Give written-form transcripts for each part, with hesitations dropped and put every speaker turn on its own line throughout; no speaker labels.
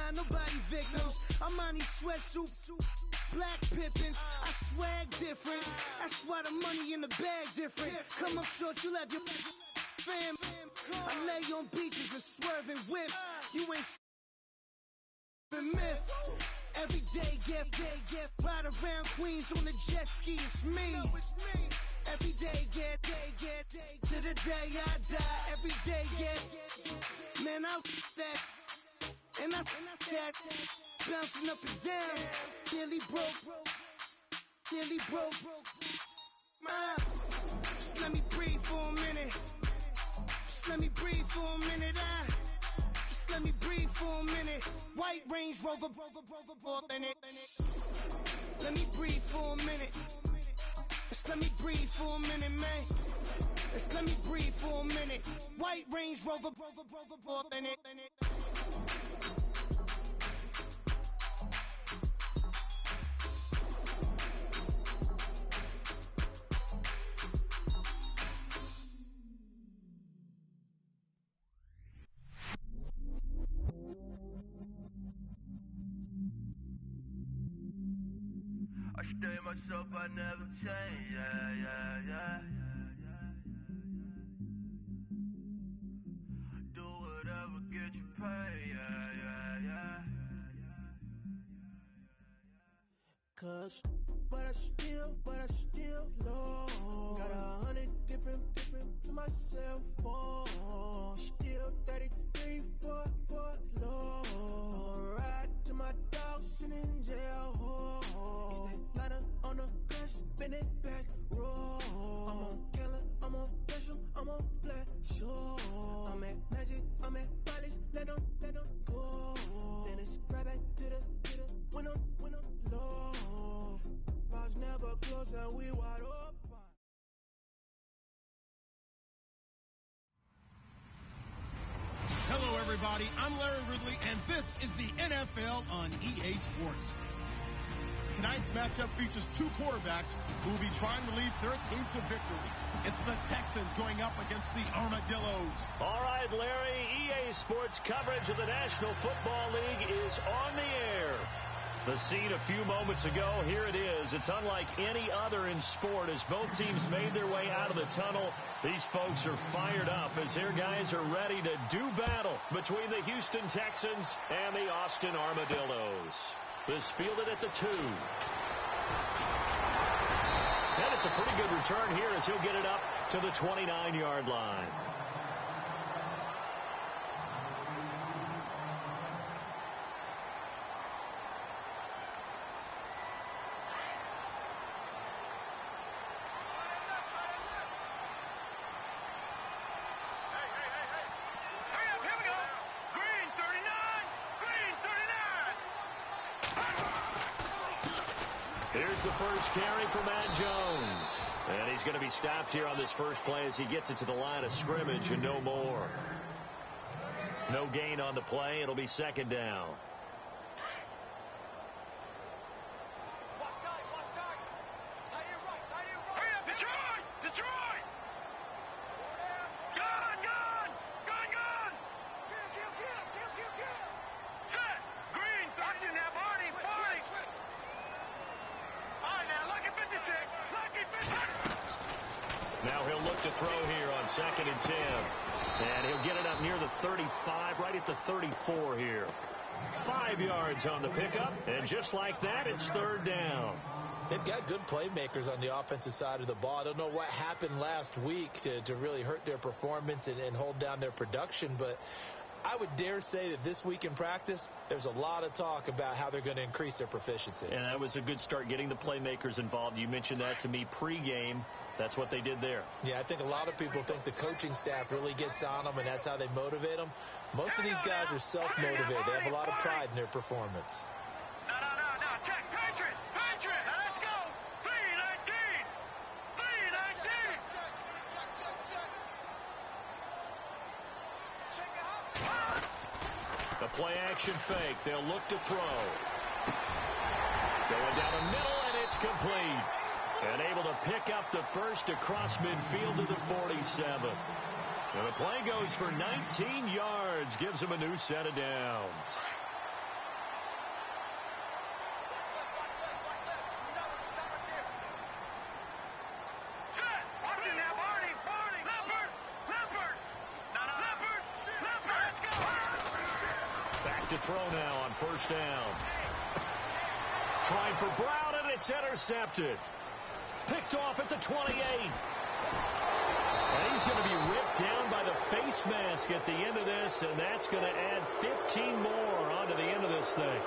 Nah, nobody victims. I'm on these sweatsuits, black Pippins. I swag different. That's why the money in the bag different. Come up short, you left your fam. I lay on beaches and swerving whips. You ain't myth. Every day, get ride around Queens on the jet ski. It's me. Every day, get to the day I die. Every day, get. Man, I that. And I that bouncing up and down, nearly broke. Just let me breathe for a minute. Just let me breathe for a minute. Just let me breathe for a minute. White Range Rover, in it. Let me breathe for a minute. Just let me breathe for a minute, man. Just let me breathe for a minute. White Range Rover, in it.
I stay myself, I never change, yeah. Do whatever, get you paid, yeah.
Cause, but I still low. Got 100 different to my cell phone. Still 33 for low. Ride to my dog sitting in jail. Stay lighter on the grass, spin it back, roll. I'm on Keller, I'm on Bishop, I'm on Flat Shore. I'm at Magic, I'm at Bally's, let them go. Then it's right back to the when I'm low. Bars never close and we wide open.
Hello, everybody. I'm Larry Ridley, and this is the NFL on EA Sports. Tonight's matchup features two quarterbacks who will be trying to lead their team to victory. It's the Texans going up against the Armadillos.
All right, Larry, EA Sports coverage of the National Football League is on the air. The scene a few moments ago, here it is. It's unlike any other in sport as both teams made their way out of the tunnel. These folks are fired up as their guys are ready to do battle between the Houston Texans and the Austin Armadillos. This fielded at the 2. And it's a pretty good return here as he'll get it up to the 29-yard line. Here's the first carry for Matt Jones. And he's going to be stopped here on this first play as he gets it to the line of scrimmage and no more. No gain on the play. It'll be second down. Detroit! Gone! Set! Green, 30 now, party! Now he'll look to throw here on 2nd and 10. And he'll get it up near the 35, right at the 34 here. 5 yards on the pickup, and just like that, it's third down.
They've got good playmakers on the offensive side of the ball. I don't know what happened last week to really hurt their performance and hold down their production, but I would dare say that this week in practice, there's a lot of talk about how they're going to increase their proficiency.
And that was a good start, getting the playmakers involved. You mentioned that to me pregame. That's what they did there.
Yeah, I think a lot of people think the coaching staff really gets on them, and that's how they motivate them. Most of these guys are self-motivated. They have a lot of pride in their performance.
No. Check. Patriot. Now let's go. 319. Check it out.
The play-action fake. They'll look to throw. Going down the middle, and it's complete. And able to pick up the first across midfield to the 47. And the play goes for 19 yards. Gives them a new set of downs. to throw now on first down. Trying for Brown, and it's intercepted. Picked off at the 28. And he's going to be ripped down by the face mask at the end of this, and that's going to add 15 more onto the end of this thing.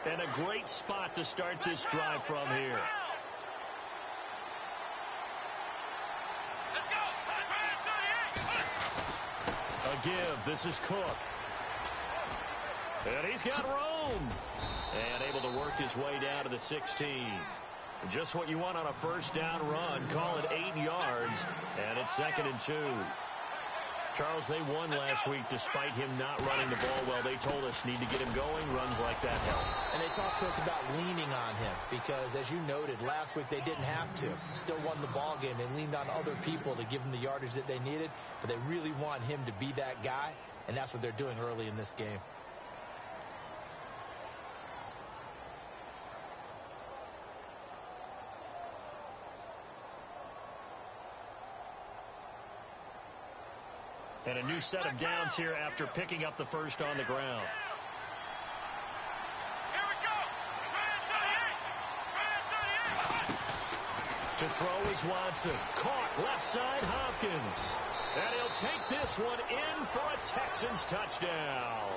And a great spot to start this drive from here. A give. This is Cook. And he's got room. And able to work his way down to the 16. Just what you want on a first down run. Call it 8 yards. And it's 2nd and 2. Charles, they won last week despite him not running the ball well. They told us need to get him going. Runs like that help. And they talked to us about leaning on him because, as you noted, last week they didn't have to. Still won the ball game. They leaned on other people to give them the yardage that they needed, but they really want him to be that guy, and that's what they're doing early in this game. And a new set of downs here after picking up the first on the ground.
Here we go.
To throw is Watson. Caught left side Hopkins. And he'll take this one in for a Texans touchdown.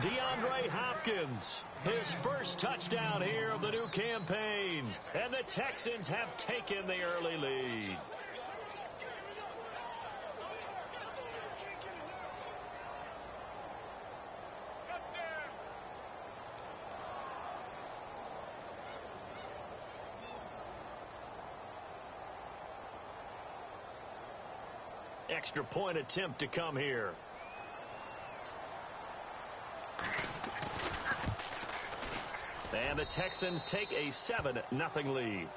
DeAndre Hopkins, his first touchdown here of the new campaign. And the Texans have taken the early lead. Extra point attempt to come here. And the Texans take a 7-0 lead.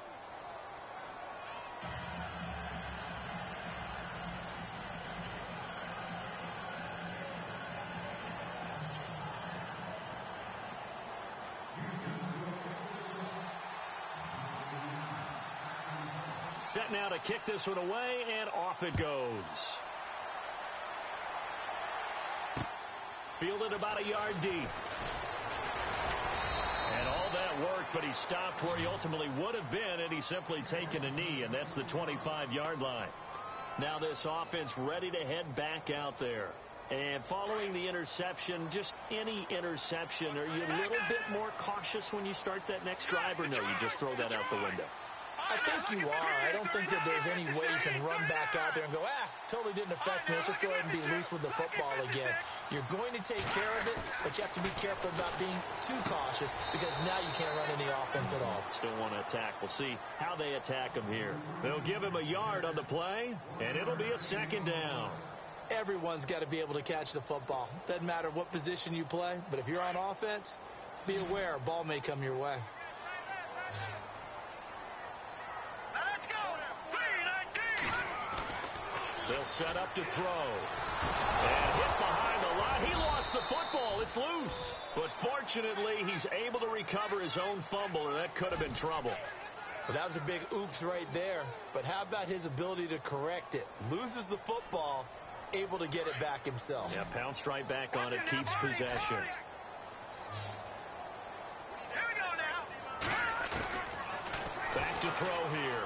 Set now to kick this one away, and off it goes. Fielded about a yard deep. And all that worked, but he stopped where he ultimately would have been, and he's simply taken a knee, and that's the 25-yard line. Now this offense ready to head back out there. And following the interception, just any interception, are you a little bit more cautious when you start that next drive, or no, you just throw that out the window?
I think you are. I don't think that there's any way you can run back out there and go, totally didn't affect me. Let's just go ahead and be loose with the football again. You're going to take care of it, but you have to be careful about being too cautious because now you can't run any offense at all.
Still want to attack. We'll see how they attack him here. They'll give him a yard on the play, and it'll be a 2nd down.
Everyone's got to be able to catch the football. Doesn't matter what position you play, but if you're on offense, be aware a ball may come your way.
They'll set up to throw. And hit behind the line. He lost the football. It's loose. But fortunately, he's able to recover his own fumble, or that could have been trouble.
Well, that was a big oops right there. But how about his ability to correct it? Loses the football, able to get it back himself.
Yeah, pounced right back on it, keeps possession.
Here we go now.
Back to throw here.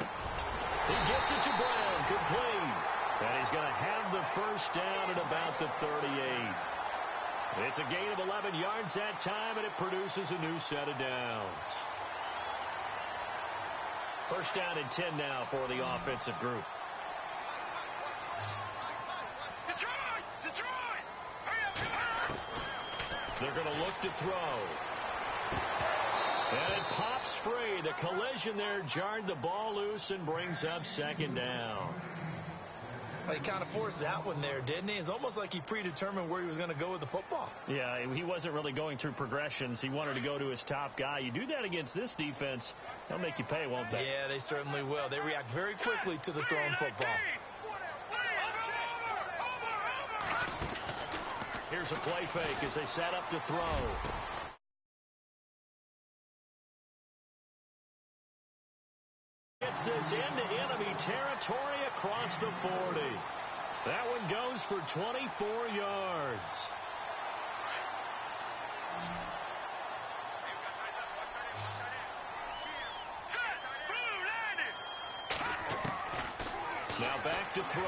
He gets it to Brown. Complete. And he's going to have the first down at about the 38. It's a gain of 11 yards that time, and it produces a new set of downs. First down and 10 now for the offensive group.
Detroit! Hurry up!
They're going to look to throw. And it pops free. The collision there jarred the ball loose and brings up 2nd down.
He kind of forced that one there, didn't he? It's almost like he predetermined where he was going to go with the football.
Yeah, he wasn't really going through progressions. He wanted to go to his top guy. You do that against this defense, they'll make you pay, won't they?
Yeah, they certainly will. They react very quickly to the thrown football.
Here's a play fake as they set up to throw. Gets this into enemy territory across the 40. That one goes for 24 yards. Now back to throw.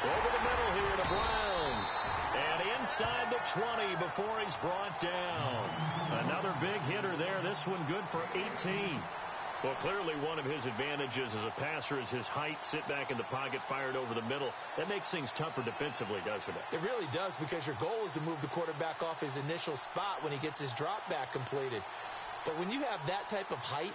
Over the middle here to Brown. And inside the 20 before he's brought down. Another big hitter there. This one good for 18. Well, clearly one of his advantages as a passer is his height. Sit back in the pocket, fired over the middle. That makes things tougher defensively, doesn't it?
It really does, because your goal is to move the quarterback off his initial spot when he gets his drop back completed. But when you have that type of height,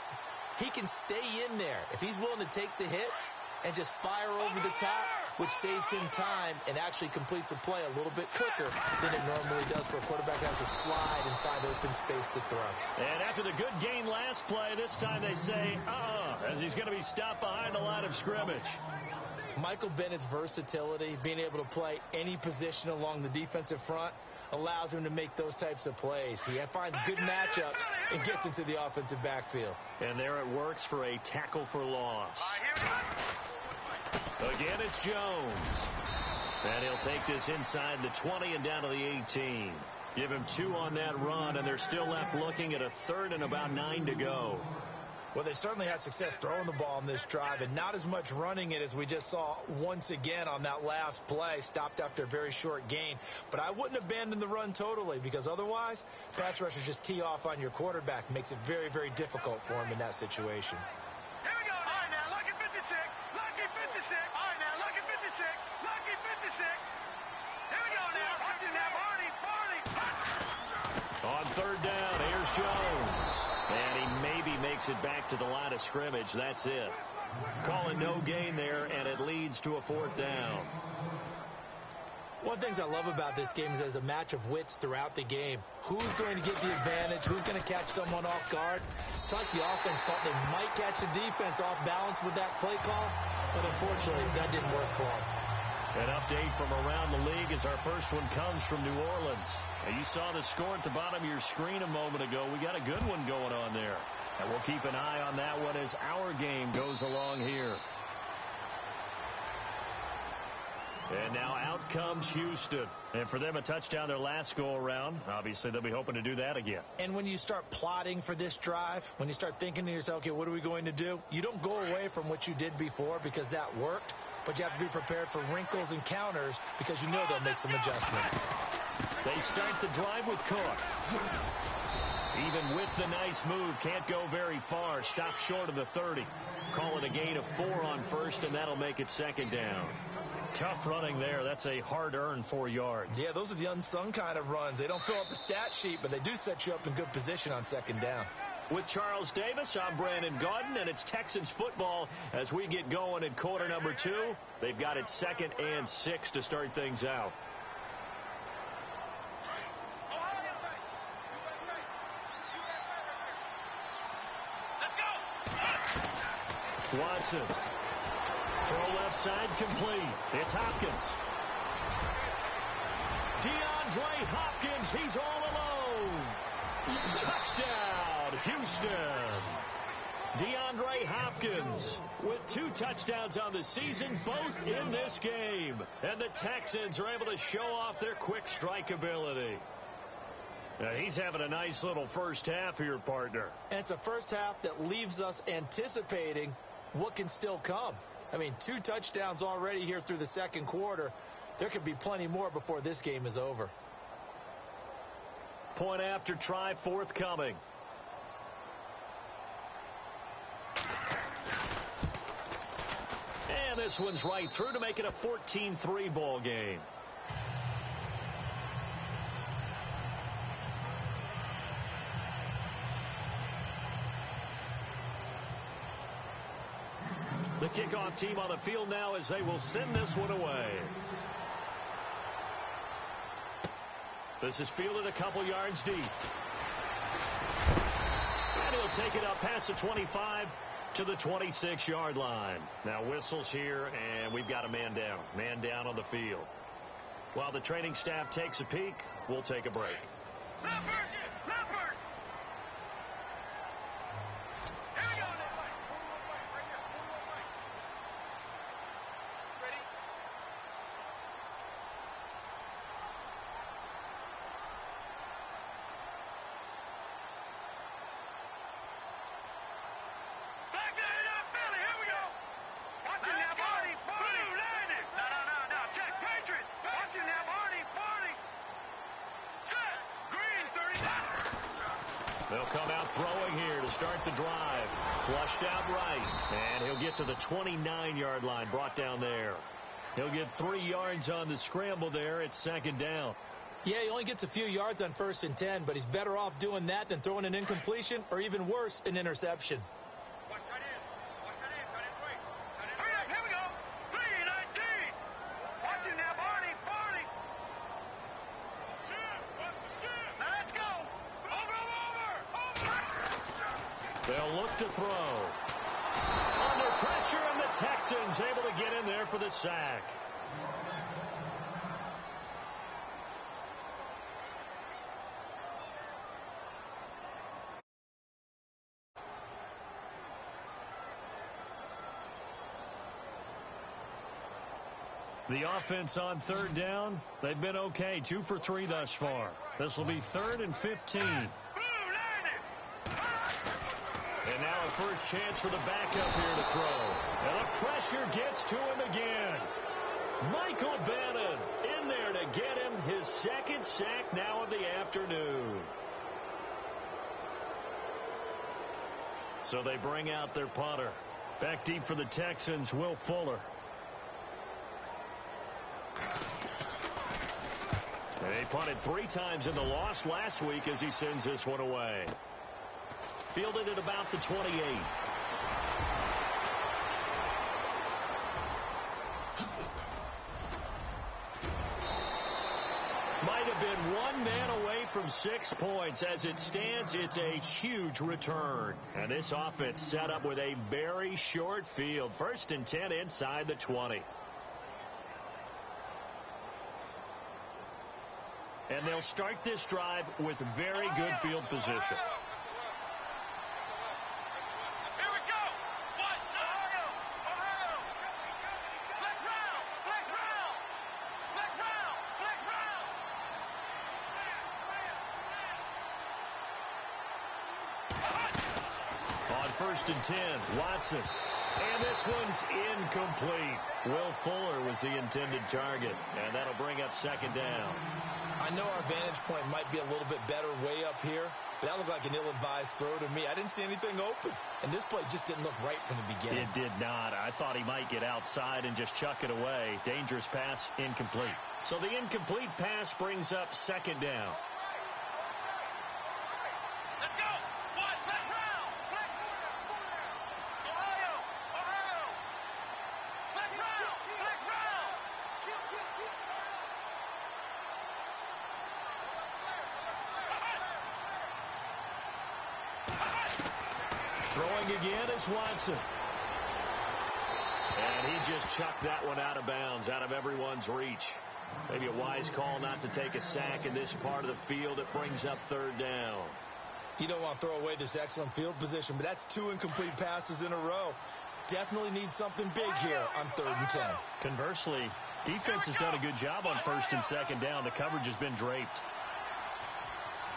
he can stay in there. If he's willing to take the hits and just fire over the top, which saves him time and actually completes a play a little bit quicker than it normally does for a quarterback that has to slide and find open space to throw.
And after the good gain last play, this time they say, as he's going to be stopped behind the line of scrimmage.
Michael Bennett's versatility, being able to play any position along the defensive front, allows him to make those types of plays. He finds good matchups and gets into the offensive backfield.
And there it works for a tackle for loss. Again, it's Jones. And he'll take this inside the 20 and down to the 18. Give him 2 on that run, and they're still left looking at a 3rd and about 9 to go.
Well, they certainly had success throwing the ball in this drive, and not as much running it as we just saw once again on that last play, stopped after a very short gain. But I wouldn't abandon the run totally, because otherwise, pass rushers just tee off on your quarterback. Makes it very, very difficult for him in that situation.
Here we go. All right, now, lucky 56. Lucky 56. All right, now, lucky 56. Lucky 56. Here we go now. Watch it now, Barney.
On 3rd down, here's Jones. And he maybe makes it back to the line of scrimmage. That's it. Calling no gain there, and it leads to a 4th down.
One of the things I love about this game is there's a match of wits throughout the game. Who's going to get the advantage? Who's going to catch someone off guard? It's like the offense thought they might catch the defense off balance with that play call, but unfortunately, that didn't work for them.
An update from around the league as our first one comes from New Orleans. And you saw the score at the bottom of your screen a moment ago. We got a good one going on there. And we'll keep an eye on that one as our game goes along here. And now out comes Houston. And for them, a touchdown their last go-around. Obviously, they'll be hoping to do that again.
And when you start plotting for this drive, when you start thinking to yourself, okay, what are we going to do? You don't go away from what you did before because that worked. But you have to be prepared for wrinkles and counters because you know they'll make some adjustments.
They start the drive with Cook. Even with the nice move, can't go very far. Stop short of the 30. Call it a gain of 4 on 1st, and that'll make it 2nd down. Tough running there. That's a hard-earned 4 yards.
Yeah, those are the unsung kind of runs. They don't fill up the stat sheet, but they do set you up in good position on 2nd down.
With Charles Davis, I'm Brandon Gaudin, and it's Texans football as we get going in quarter number 2. They've got it 2nd and 6 to start things out. Watson. Throw left side complete. It's Hopkins. DeAndre Hopkins, he's all alone. Touchdown, Houston. DeAndre Hopkins with 2 touchdowns on the season, both in this game. And the Texans are able to show off their quick strike ability. Now, he's having a nice little first half here, partner.
And it's a first half that leaves us anticipating what can still come. I mean, 2 touchdowns already here through the 2nd quarter. There could be plenty more before this game is over.
Point after try forthcoming. And this one's right through to make it a 14-3 ball game. The kickoff team on the field now as they will send this one away. This is fielded a couple yards deep. And he'll take it up past the 25 to the 26-yard line. Now whistles here, and we've got a man down. Man down on the field. While the training staff takes a peek, we'll take a break.
Leopard! Leopard! Here we go. Ready? Back to Philly. Here we go. Watch it now, Barney. Blue landed. No. Check. Patriot. Watch it now, Barney. Set. Green, 39.
They'll come out throwing here to start the drive. Flushed out right. And he'll get to the 29-yard line, brought down there. He'll get 3 yards on the scramble there. It's second down.
Yeah, he only gets a few yards on 1st and 10, but he's better off doing that than throwing an incompletion or even worse, an interception.
Watch tight end. Tight end three. Hurry up, here we go. 3-19. Watch it now, Barney. Watch the ship. Now let's go. Over.
They'll look to throw. Under pressure, and the Texans able to get in there for the sack. The offense on 3rd down, they've been okay. 2 for 3 thus far. This will be 3rd and 15. And now a first chance for the backup here to throw. And the pressure gets to him again. Michael Bannon in there to get him his 2nd sack now of the afternoon. So they bring out their punter. Back deep for the Texans, Will Fuller. And he punted 3 times in the loss last week as he sends this one away. Fielded at about the 28. Might have been 1 man away from 6 points. As it stands, it's a huge return. And this offense set up with a very short field. 1st and 10 inside the 20. And they'll start this drive with very good field position.
Here we go. What? Ohio. Black round.
On 1st and 10, Watson. And this one's incomplete. Will Fuller was the intended target. And that'll bring up 2nd down.
I know our vantage point might be a little bit better way up here, but that looked like an ill-advised throw to me. I didn't see anything open, and this play just didn't look right from the beginning.
It did not. I thought he might get outside and just chuck it away. Dangerous pass, incomplete. So the incomplete pass brings up 2nd down.
Let's go. What? Black round. Ohio. Black round.
Throwing again is Watson. And he just chucked that one out of bounds, out of everyone's reach. Maybe a wise call not to take a sack in this part of the field. It brings up 3rd down.
You don't want to throw away this excellent field position, but that's 2 incomplete passes in a row. Definitely need something big here on 3rd and 10.
Conversely, defense has done a good job on 1st and 2nd down. The coverage has been draped.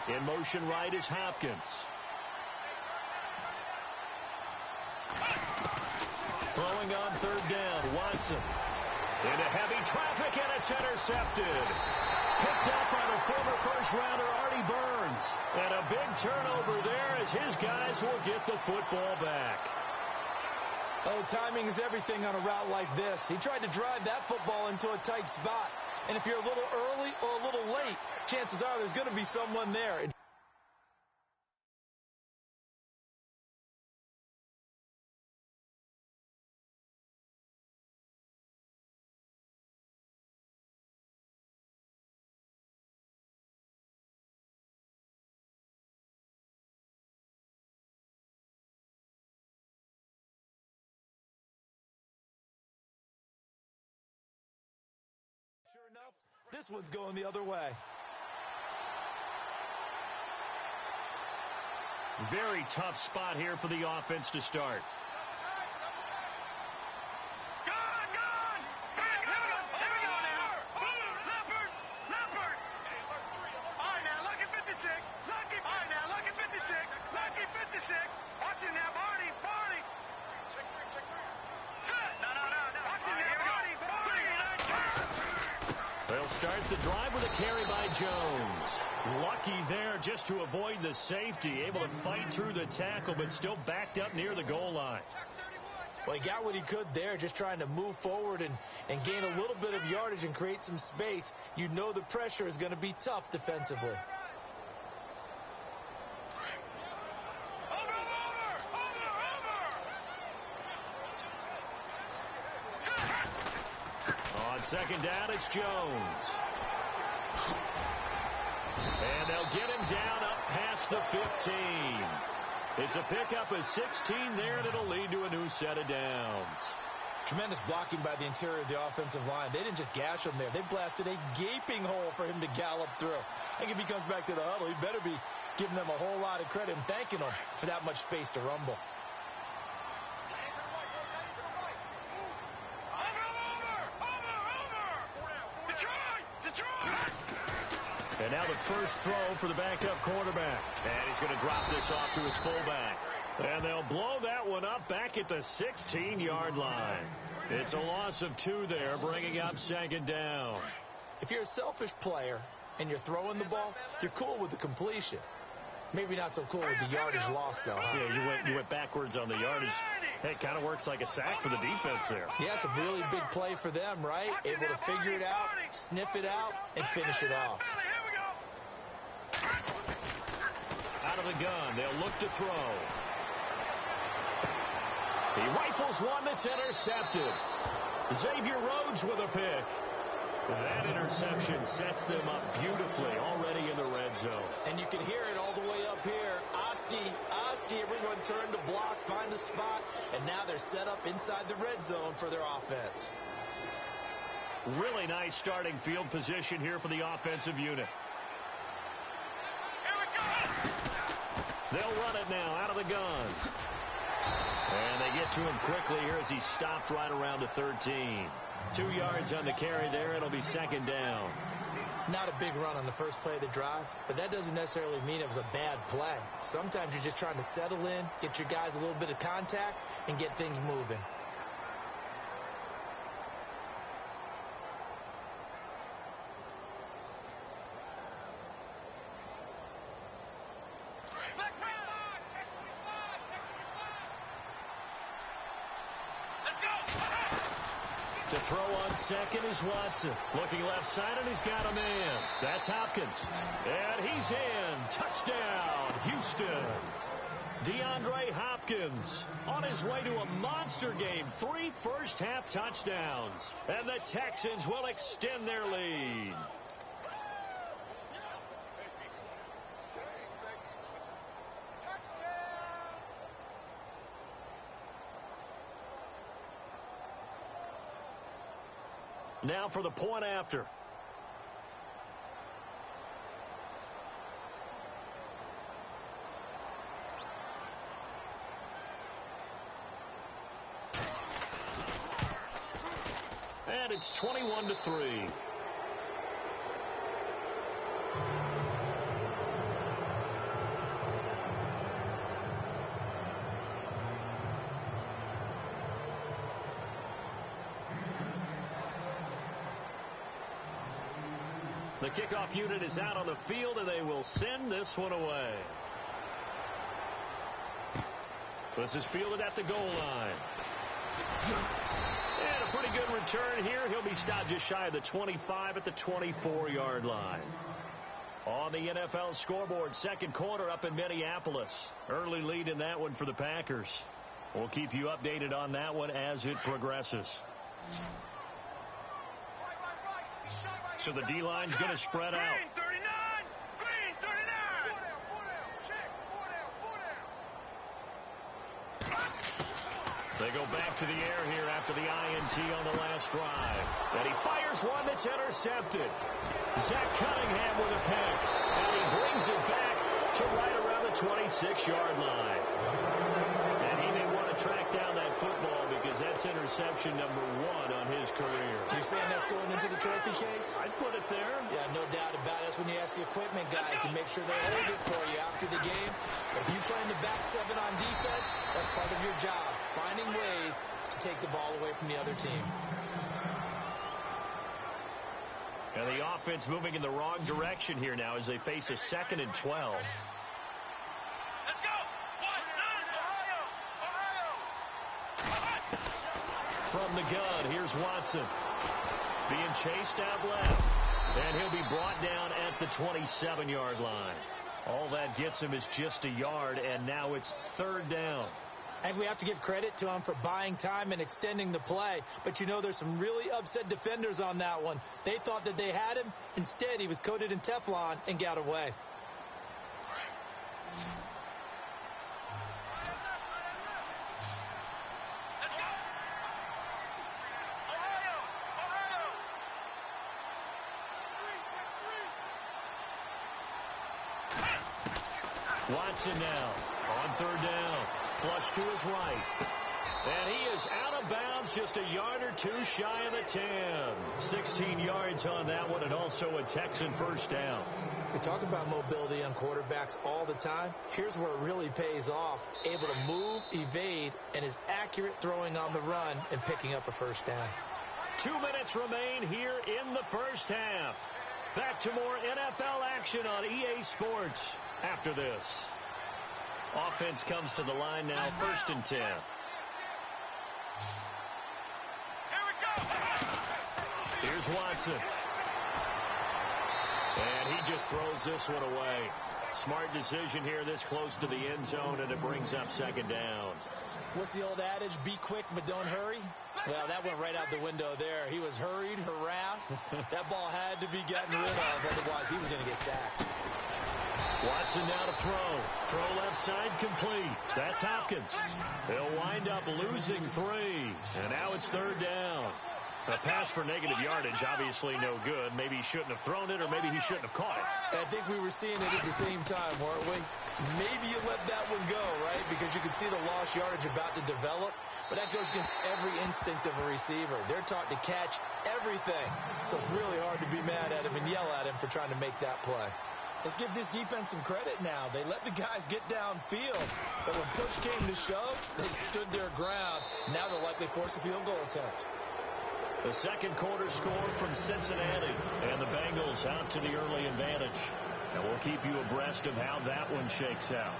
In motion right is Hopkins. Throwing on 3rd down, Watson. Into heavy traffic, and it's intercepted. Picked up on a former first-rounder, Artie Burns. And a big turnover there as his guys will get the football back.
Oh, timing is everything on a route like this. He tried to drive that football into a tight spot. And if you're a little early or a little late, chances are there's going to be someone there. Sure enough, This one's going the other way.
Very tough spot here for the offense to start. They'll start the drive with a carry by Jones. Lucky there just to avoid the safety. Able to fight through the tackle, but still backed up near the goal line.
Well, he got what he could there, just trying to move forward and gain a little bit of yardage and create some space. You know the pressure is going to be tough defensively.
On second down, it's Jones. And they'll get him down up past the 15. It's a pickup of 16 there, and it'll lead to a new set of downs.
Tremendous blocking by the interior of the offensive line. They didn't just gash him there. They blasted a gaping hole for him to gallop through. I think if he comes back to the huddle, he better be giving them a whole lot of credit and thanking them for that much space to rumble.
And now the first throw for the backup quarterback. And he's going to drop this off to his fullback. And they'll blow that one up back at the 16-yard line. It's a loss of 2 there, bringing up second down.
If you're a selfish player and you're throwing the ball, you're cool with the completion. Maybe not so cool with the yardage loss, though. Huh?
Yeah, you went backwards on the yardage. Hey, it kind of works like a sack for the defense there.
Yeah, it's a really big play for them, right? Able to figure it out, sniff it out, and finish it off.
Out of the gun, they'll look to throw. He rifles one that's intercepted. Xavier Rhodes with a pick. That interception sets them up beautifully already in the red zone.
And you can hear it all the way up here. Oski, everyone turned to block, find a spot, and now they're set up inside the red zone for their offense.
Really nice starting field position here for the offensive unit. They'll run it now out of the gun. And they get to him quickly here as he stopped right around the 13. 2 yards on the carry there. It'll be second down.
Not a big run on the first play of the drive, but that doesn't necessarily mean it was a bad play. Sometimes you're just trying to settle in, get your guys a little bit of contact, and get things moving.
To throw on second is Watson. Looking left side, and he's got a man. That's Hopkins. And he's in. Touchdown, Houston. DeAndre Hopkins on his way to a monster game. 3 first-half touchdowns. And the Texans will extend their lead. Now for the point after. And it's 21-3. The kickoff unit is out on the field, and they will send this one away. This is fielded at the goal line. And a pretty good return here. He'll be stopped just shy of the 25 at the 24-yard line. On the NFL scoreboard, second quarter up in Minneapolis. Early lead in that one for the Packers. We'll keep you updated on that one as it progresses. So the D-line's going to spread out.
Green 39.
They go back to the air here after the INT on the last drive. And he fires one that's intercepted. Zach Cunningham with a pick. And he brings it back to right around the 26-yard line. And he may want to track down that football because that's interception number 1 on his career.
You're saying that's going into the trophy case?
I'd put it there.
Yeah, no doubt about it. That's when you ask the equipment guys to make sure they hold it for you after the game. But if you play in the back 7 on defense, that's part of your job, finding ways to take the ball away from the other team.
And the offense moving in the wrong direction here now as they face a 2nd and 12.
Let's go! Ohio!
From the gun, here's Watson. Being chased out left. And he'll be brought down at the 27-yard line. All that gets him is just a yard, and now it's 3rd down.
I think we have to give credit to him for buying time and extending the play. But, you know, there's some really upset defenders on that one. They thought that they had him. Instead, he was coated in Teflon and got away.
Watson now on 3rd down. Flush to his right. And he is out of bounds, just a yard or 2 shy of the 10. 16 yards on that one, and also a Texan 1st down.
We talk about mobility on quarterbacks all the time. Here's where it really pays off. Able to move, evade, and is accurate throwing on the run and picking up a 1st down.
2 minutes remain here in the 1st half. Back to more NFL action on EA Sports after this. Offense comes to the line now, 1st and 10. Here's Watson. And he just throws this one away. Smart decision here this close to the end zone, and it brings up 2nd down.
What's the old adage? Be quick, but don't hurry. Well, that went right out the window there. He was hurried, harassed. That ball had to be gotten rid of, otherwise he was going to get sacked.
Watson now to throw. Throw left side complete. That's Hopkins. They'll wind up losing 3. And now it's 3rd down. A pass for negative yardage, obviously no good. Maybe he shouldn't have thrown it, or maybe he shouldn't have caught it.
I think we were seeing it at the same time, weren't we? Maybe you let that one go, right? Because you can see the lost yardage about to develop. But that goes against every instinct of a receiver. They're taught to catch everything. So it's really hard to be mad at him and yell at him for trying to make that play. Let's give this defense some credit now. They let the guys get downfield. But when push came to shove, they stood their ground. Now they'll likely force a field goal attempt.
The 2nd quarter score from Cincinnati. And the Bengals out to the early advantage. And we'll keep you abreast of how that one shakes out.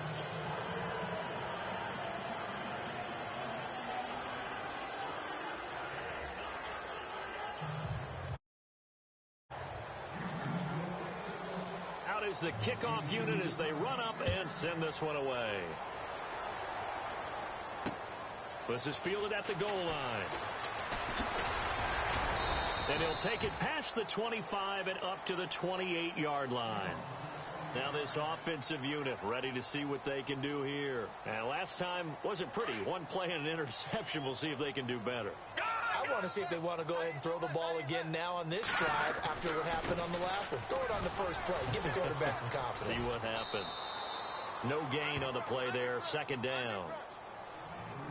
Out is the kickoff unit as they run up and send this one away. This is fielded at the goal line. And he'll take it past the 25 and up to the 28-yard line. Now this offensive unit ready to see what they can do here. And last time wasn't pretty. 1 play and an interception. We'll see if they can do better.
I want to see if they want to go ahead and throw the ball again now on this drive after what happened on the last one. Throw it on the first play. Give the quarterback some confidence.
See what happens. No gain on the play there. 2nd down.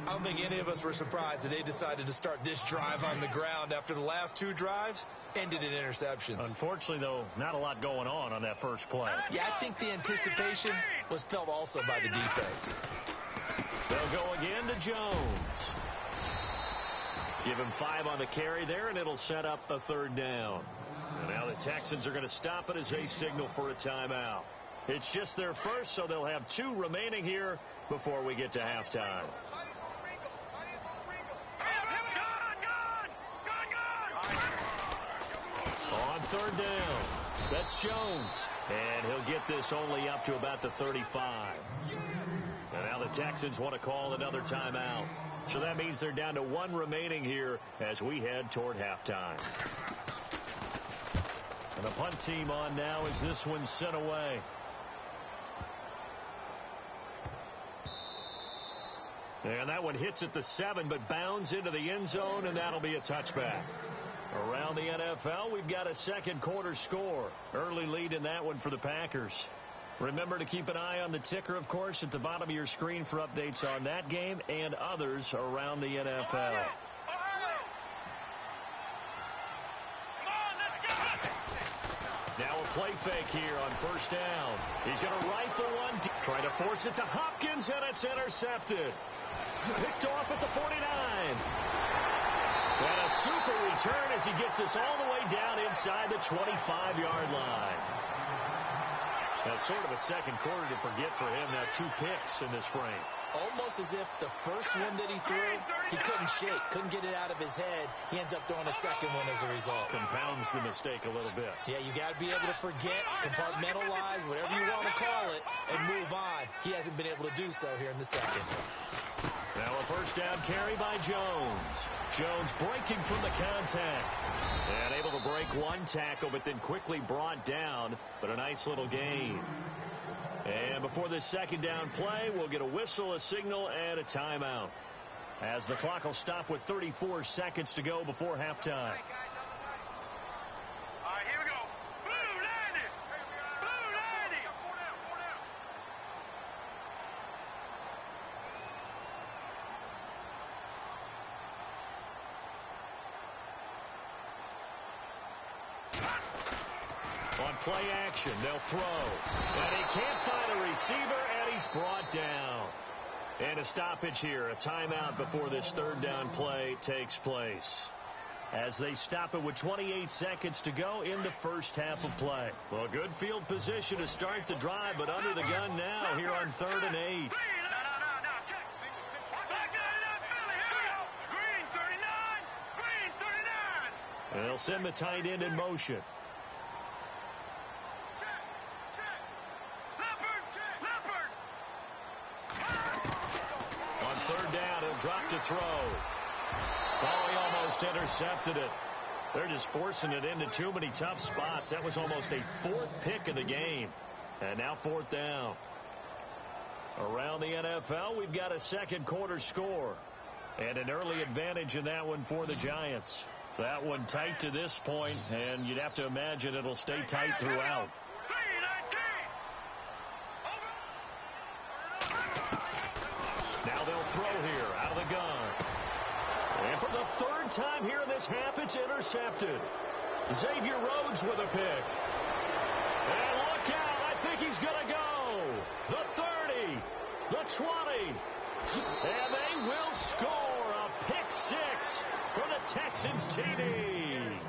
I don't think any of us were surprised that they decided to start this drive on the ground after the last 2 drives ended in interceptions.
Unfortunately, though, not a lot going on that first play.
Yeah, I think the anticipation was felt also by the defense.
They'll go again to Jones. Give him 5 on the carry there, and it'll set up a 3rd down. And now the Texans are going to stop it as they signal for a timeout. It's just their first, so they'll have 2 remaining here before we get to halftime. On 3rd down, that's Jones. And he'll get this only up to about the 35. And now the Texans want to call another timeout. So that means they're down to 1 remaining here as we head toward halftime. And the punt team on now as this one's sent away. And that one hits at the 7, but bounds into the end zone, and that'll be a touchback. Around the NFL, we've got a second quarter score. Early lead in that one for the Packers. Remember to keep an eye on the ticker, of course, at the bottom of your screen for updates on that game and others around the NFL. Now a play fake here on first down. He's going to rifle one, trying to force it to Hopkins, and it's intercepted. Picked off at the 49. And a super return as he gets us all the way down inside the 25-yard line. That's sort of a second quarter to forget for him. Now 2 picks in this frame.
Almost as if the first one that he threw, he couldn't shake, couldn't get it out of his head. He ends up throwing a second one as a result.
Compounds the mistake a little bit.
Yeah, you got to be able to forget, compartmentalize, whatever you want to call it, and move on. He hasn't been able to do so here in the second.
Now a first down carry by Jones. Jones breaking from the contact. And able to break one tackle, but then quickly brought down. But a nice little gain. And before this second down play, we'll get a whistle, a signal, and a timeout. As the clock will stop with 34 seconds to go before halftime. Play action. They'll throw. And he can't find a receiver, and he's brought down. And a stoppage here. A timeout before this third down play takes place. As they stop it with 28 seconds to go in the first half of play. Well, good field position to start the drive, but under the gun now here on 3rd and 8. And they'll send the tight end in motion. Drop to throw. Oh, he almost intercepted it. They're just forcing it into too many tough spots. That was almost a 4th pick of the game. And now 4th down. Around the NFL, we've got a second quarter score. And an early advantage in that one for the Giants. That one tight to this point, and you'd have to imagine it'll stay tight throughout. Now they'll throw here out of the gun. And for the 3rd time here in this half, it's intercepted. Xavier Rhodes with a pick. And look out. I think he's going to go. The 30. The 20. And they will score a pick 6 for the Texans TD.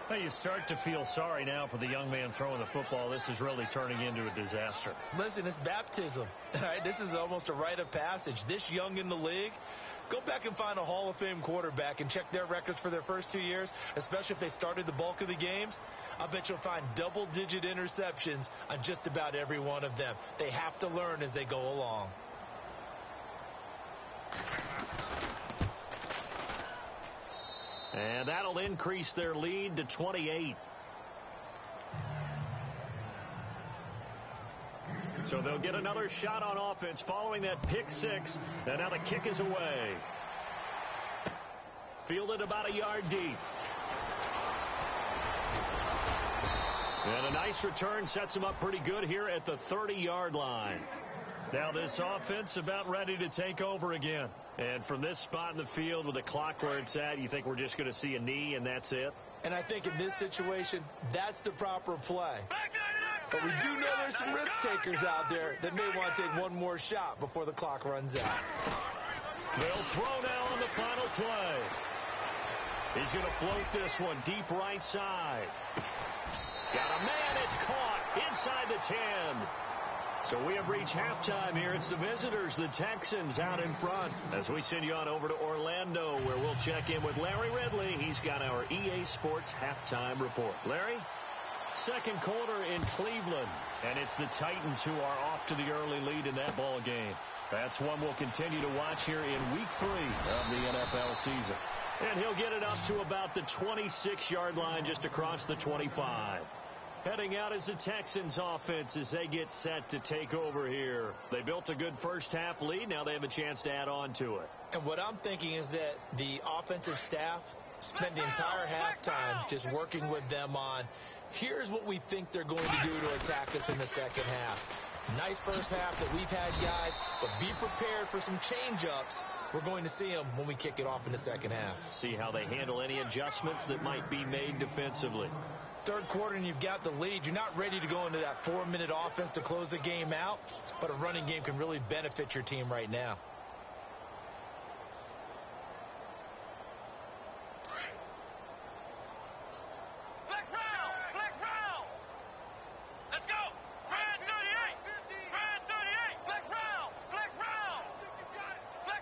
Well, you start to feel sorry now for the young man throwing the football. This is really turning into a disaster.
Listen, it's baptism. All right, this is almost a rite of passage. This young in the league, go back and find a Hall of Fame quarterback and check their records for their first 2 years, especially if they started the bulk of the games. I bet you'll find double-digit interceptions on just about every one of them. They have to learn as they go along.
And that'll increase their lead to 28. So they'll get another shot on offense following that pick 6. And now the kick is away. Fielded about a yard deep. And a nice return sets him up pretty good here at the 30-yard line. Now this offense about ready to take over again. And from this spot in the field with the clock where it's at, you think we're just going to see a knee and that's it?
And I think in this situation, that's the proper play. But we do know there's some risk takers out there that may want to take one more shot before the clock runs out.
They'll throw now on the final play. He's going to float this one deep right side. Got a man, it's caught inside the 10. So we have reached halftime here. It's the visitors, the Texans, out in front. As we send you on over to Orlando, where we'll check in with Larry Ridley. He's got our EA Sports halftime report. Larry? Second quarter in Cleveland, and it's the Titans who are off to the early lead in that ball game. That's one we'll continue to watch here in Week 3 of the NFL season. And he'll get it up to about the 26-yard line just across the 25. Heading out is the Texans offense as they get set to take over here. They built a good first half lead. Now they have a chance to add on to it.
And what I'm thinking is that the offensive staff spent the entire halftime just working with them on, here's what we think they're going to do to attack us in the second half. Nice first half that we've had, guys, but be prepared for some change-ups. We're going to see them when we kick it off in the second half.
See how they handle any adjustments that might be made defensively.
Third quarter and you've got the lead. You're not ready to go into that 4-minute offense to close the game out, but a running game can really benefit your team right now.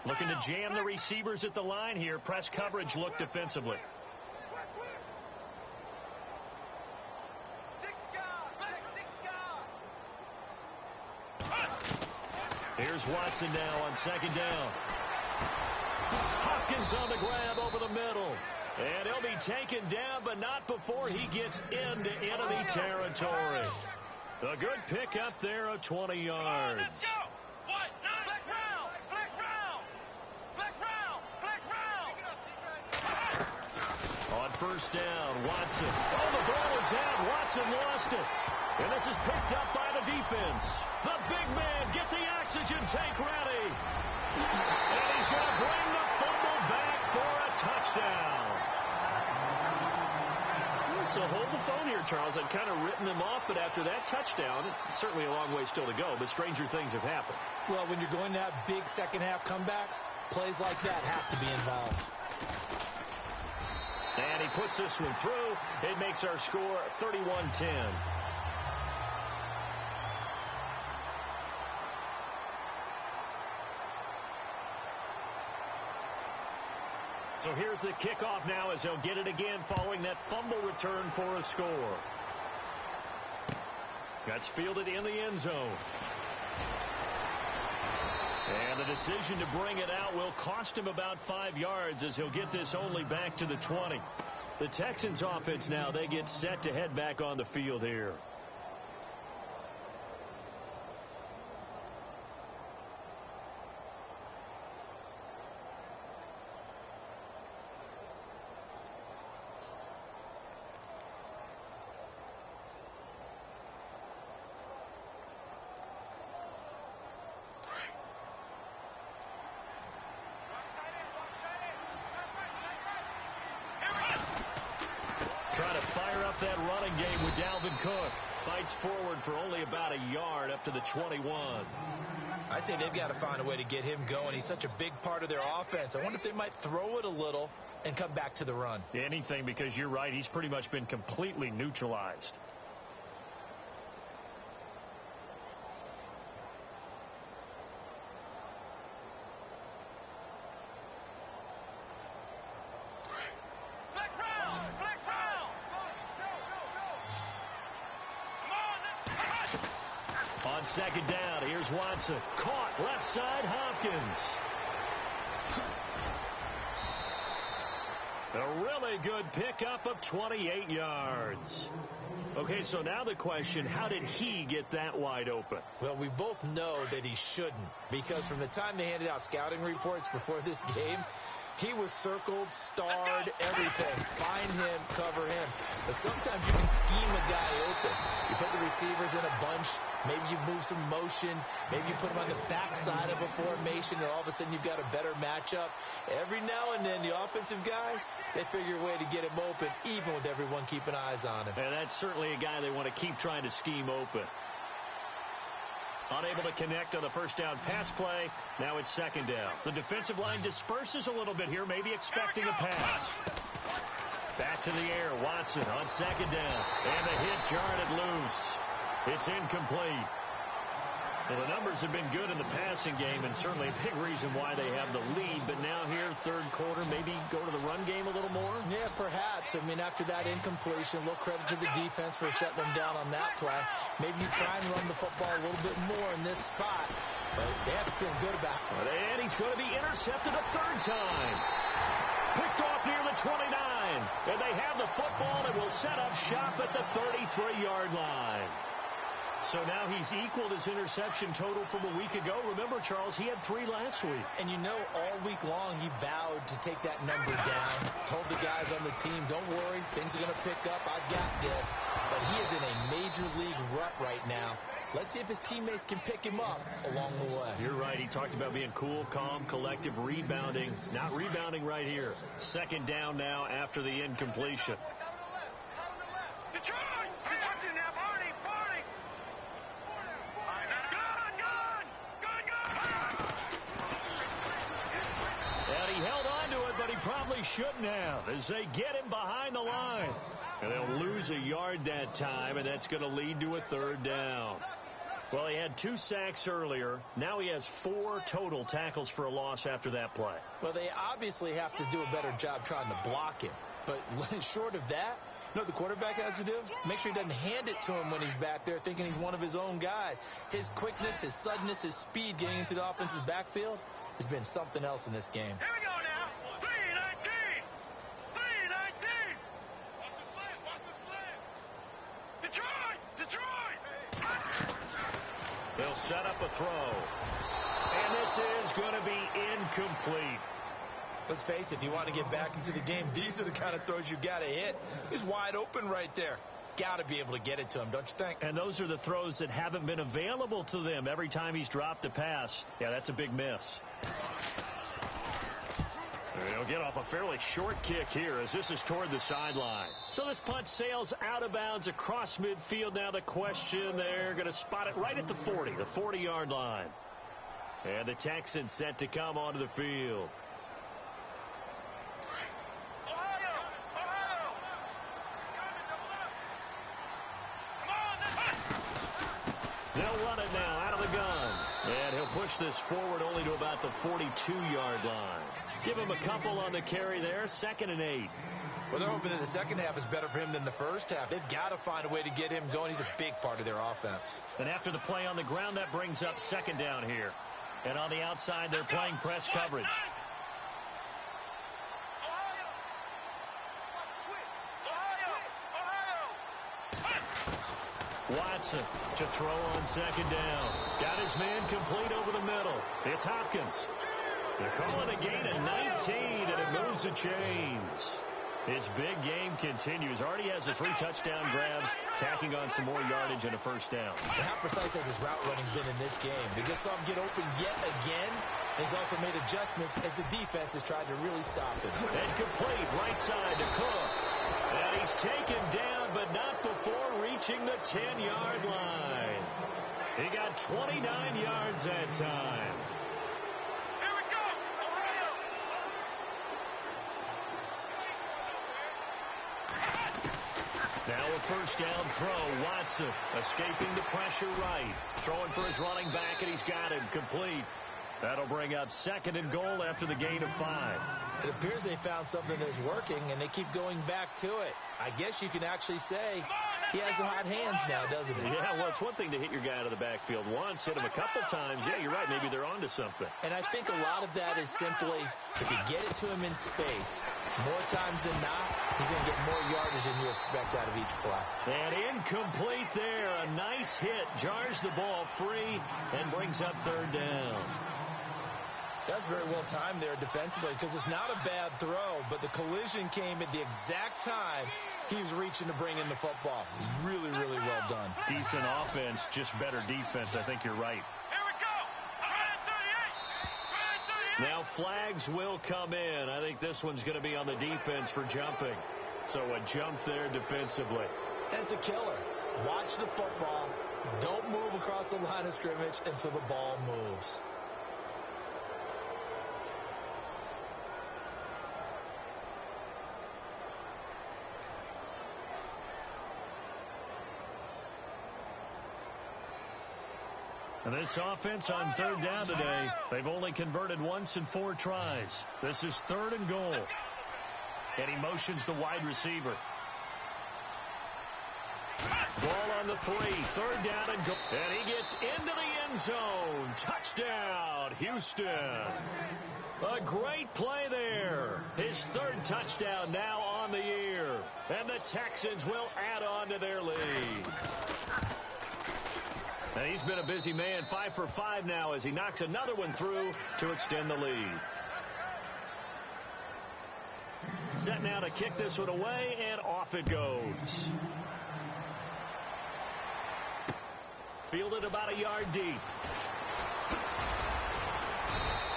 Looking to jam the receivers at the line here. Press coverage look defensively. Here's Watson now on second down. Hopkins on the grab over the middle. And he'll be taken down, but not before he gets into enemy territory. A good pickup there of 20 yards. On first down, Watson. Oh, the ball is out. Watson lost it. And this is picked up by the defense. The big man, get the oxygen tank ready. And he's going to bring the fumble back for a touchdown. So hold the phone here, Charles. I've kind of written them off, but after that touchdown, it's certainly a long way still to go, but stranger things have happened.
Well, when you're going to have big second-half comebacks, plays like that have to be involved.
And he puts this one through. It makes our score 31-10. So here's the kickoff now as they'll get it again following that fumble return for a score. That's fielded in the end zone. And the decision to bring it out will cost him about 5 yards as he'll get this only back to the 20. The Texans offense now, they get set to head back on the field here. Trying to fire up that running game with Dalvin Cook. Fights forward for only about a yard up to the 21.
I'd say they've got to find a way to get him going. He's such a big part of their offense. I wonder if they might throw it a little and come back to the run.
Anything, because you're right. He's pretty much been completely neutralized. On second down, here's Watson. Caught left side, Hopkins. A really good pickup of 28 yards. Okay, so now the question, how did he get that wide open?
Well, we both know that he shouldn't, because from the time they handed out scouting reports before this game, he was circled, starred, everything. Find him, cover him. But sometimes you can scheme a guy open. You put the receivers in a bunch. Maybe you move some motion. Maybe you put them on the backside of a formation, and all of a sudden you've got a better matchup. Every now and then, the offensive guys, they figure a way to get him open, even with everyone keeping eyes on him.
And that's certainly a guy they want to keep trying to scheme open. Unable to connect on the first down pass play. Now it's second down. The defensive line disperses a little bit here, maybe expecting a pass. Back to the air. Watson on second down. And the hit jarred it loose. It's incomplete. Well, the numbers have been good in the passing game, and certainly a big reason why they have the lead. But now here, third quarter, maybe go to the run game a little more?
Yeah, perhaps. I mean, after that incompletion, a little credit to the defense for shutting them down on that play. Maybe you try and run the football a little bit more in this spot. But they have to feel good about it.
And he's going to be intercepted a third time. Picked off near the 29. And they have the football and will set up shop at the 33-yard line. So now he's equaled his interception total from a week ago. Remember, Charles, he had 3 last week.
And you know, all week long he vowed to take that number down. Told the guys on the team, don't worry, things are going to pick up. I've got this. But he is in a major league rut right now. Let's see if his teammates can pick him up along the way.
You're right. He talked about being cool, calm, collective, rebounding. Not rebounding right here. Second down now after the incompletion. Probably shouldn't have as they get him behind the line. And they'll lose a yard that time, and that's going to lead to a 3rd down. Well, he had 2 sacks earlier. Now he has 4 total tackles for a loss after that play.
Well, they obviously have to do a better job trying to block him. But short of that, you know what the quarterback has to do? Make sure he doesn't hand it to him when he's back there thinking he's one of his own guys. His quickness, his suddenness, his speed getting into the offense's backfield has been something else in this game.
Here we go now. 3-19. Watch the slant. Detroit.
They'll set up a throw. And this is going to be incomplete.
Let's face it, if you want to get back into the game, these are the kind of throws you got to hit. He's wide open right there. Got to be able to get it to him, don't you think?
And those are the throws that haven't been available to them every time he's dropped a pass. Yeah, that's a big miss. They'll get off a fairly short kick here as this is toward the sideline. So this punt sails out of bounds across midfield. Now the question, they're going to spot it right at the 40, the 40-yard line. And the Texans set to come onto the field. They'll run it now out of the gun. And he'll push this forward only to about the 42-yard line. Give him a couple on the carry there. 2nd and 8.
Well, they're hoping that the second half is better for him than the first half. They've got to find a way to get him going. He's a big part of their offense.
And after the play on the ground, that brings up 2nd down here. And on the outside, they're playing press coverage. Watson to throw on 2nd down. Got his man complete over the middle. It's Hopkins. They're calling a gain of 19, and it moves the chains. His big game continues. Already has the 3 touchdown grabs, tacking on some more yardage and a 1st down.
And how precise has his route running been in this game? We just saw him get open yet again. He's also made adjustments as the defense has tried to really stop him.
And complete right side to Cook. And he's taken down, but not before reaching the 10-yard line. He got 29 yards that time. Now a 1st down throw. Watson escaping the pressure right. Throwing for his running back, and he's got him complete. That'll bring up 2nd and goal after the gain of 5.
It appears they found something that's working, and they keep going back to it. I guess you can actually say he has the hot hands now, doesn't he?
Yeah, well, it's one thing to hit your guy out of the backfield once, hit him a couple times. Yeah, you're right. Maybe they're onto something.
And I think a lot of that is simply if you get it to him in space, more times than not, he's going to get more yardage than you expect out of each play.
And incomplete there. A nice hit. Jars the ball free and brings up 3rd down.
That's very well timed there defensively because it's not a bad throw, but the collision came at the exact time he was reaching to bring in the football. Really, really well done.
Decent offense, just better defense. I think you're right.
Here we go. 138.
Now flags will come in. I think this one's going to be on the defense for jumping. So a jump there defensively.
That's a killer. Watch the football. Don't move across the line of scrimmage until the ball moves.
And this offense on 3rd down today, they've only converted once in 4 tries. This is 3rd and goal. And he motions the wide receiver. Ball on the 3. Third down and go. And he gets into the end zone. Touchdown, Houston. A great play there. His third touchdown now on the year. And the Texans will add on to their lead. And he's been a busy man, 5 for 5 now as he knocks another one through to extend the lead. Set now to kick this one away, and off it goes. Fielded about a yard deep.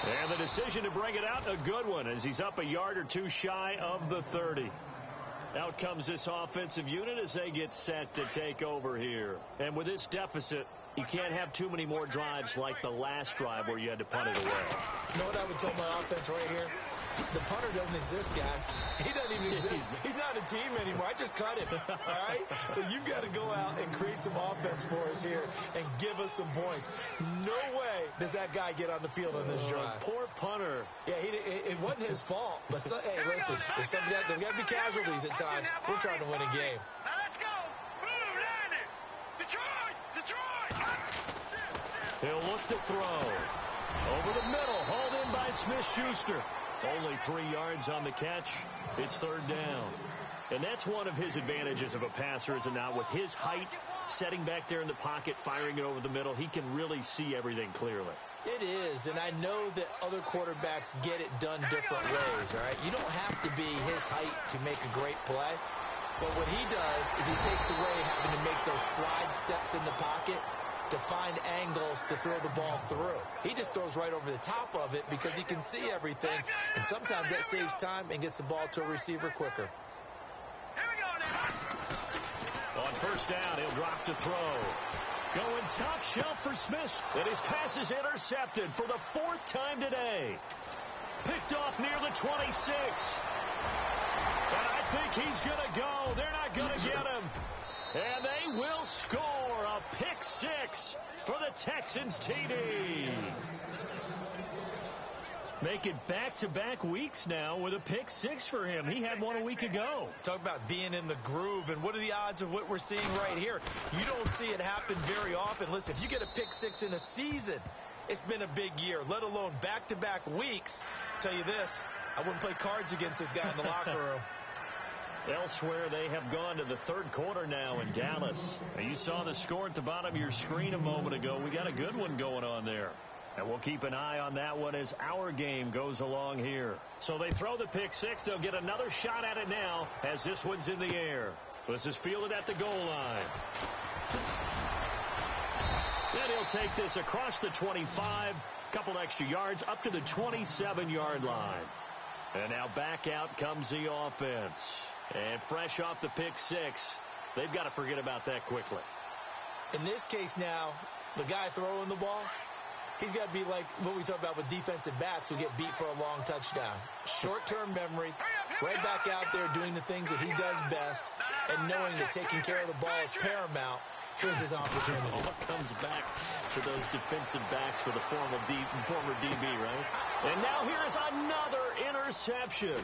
And the decision to bring it out, a good one, as he's up a yard or two shy of the 30. Out comes this offensive unit as they get set to take over here. And with this deficit, you can't have too many more drives like the last drive where you had to punt it away.
You know what I would tell my offense right here? The punter doesn't exist, guys. He doesn't even exist. He's not a team anymore. I just cut him, all right? So you've got to go out and create some offense for us here and give us some points. No way does that guy get on the field on this drive.
Poor punter.
Yeah, it wasn't his fault. But hey, listen, there's got to be casualties at times. We're trying to win a game.
Now let's go. Blue, landed. Detroit.
He'll look to throw. Over the middle, hauled in by Smith-Schuster. Only 3 yards on the catch. It's third down. And that's one of his advantages of a passer, is it not? With his height, setting back there in the pocket, firing it over the middle, he can really see everything clearly.
It is, and I know that other quarterbacks get it done different ways, all right? You don't have to be his height to make a great play. But what he does is he takes away having to make those slide steps in the pocket to find angles to throw the ball through. He just throws right over the top of it because he can see everything, and sometimes that saves time and gets the ball to a receiver quicker.
Here we go now.
On first down, he'll drop to throw. Going top shelf for Smith, and his pass is intercepted for the 4th time today. Picked off near the 26. And I think he's going to go. They're not going to get him. And they will score a pick 6 for the Texans TD. Make it back-to-back weeks now with a pick 6 for him. He had one a week ago.
Talk about being in the groove, and what are the odds of what we're seeing right here? You don't see it happen very often. Listen, if you get a pick 6 in a season, it's been a big year, let alone back-to-back weeks. I'll tell you this, I wouldn't play cards against this guy in the locker room.
Elsewhere, they have gone to the third quarter now in Dallas. You saw the score at the bottom of your screen a moment ago. We got a good one going on there. And we'll keep an eye on that one as our game goes along here. So they throw the pick 6. They'll get another shot at it now as this one's in the air. This is fielded at the goal line. Then he'll take this across the 25, couple extra yards up to the 27-yard line. And now back out comes the offense. And fresh off the pick 6, they've got to forget about that quickly.
In this case now, the guy throwing the ball, he's got to be like what we talk about with defensive backs who get beat for a long touchdown. Short-term memory, right back out there doing the things that he does best, and knowing that taking care of the ball is paramount. Here's his opportunity.
All comes back to those defensive backs for the former DB, right? And now here's another interception.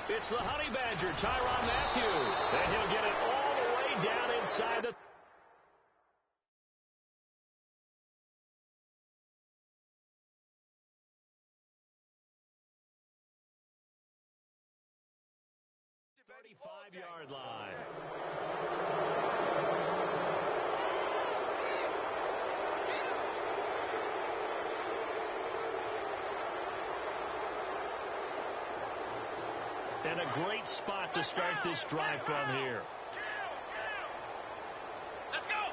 It's the Honey Badger, Tyrann Mathieu. And he'll get it all the way down inside the... ...35-yard line. And a great spot to start this drive from here.
Let's go.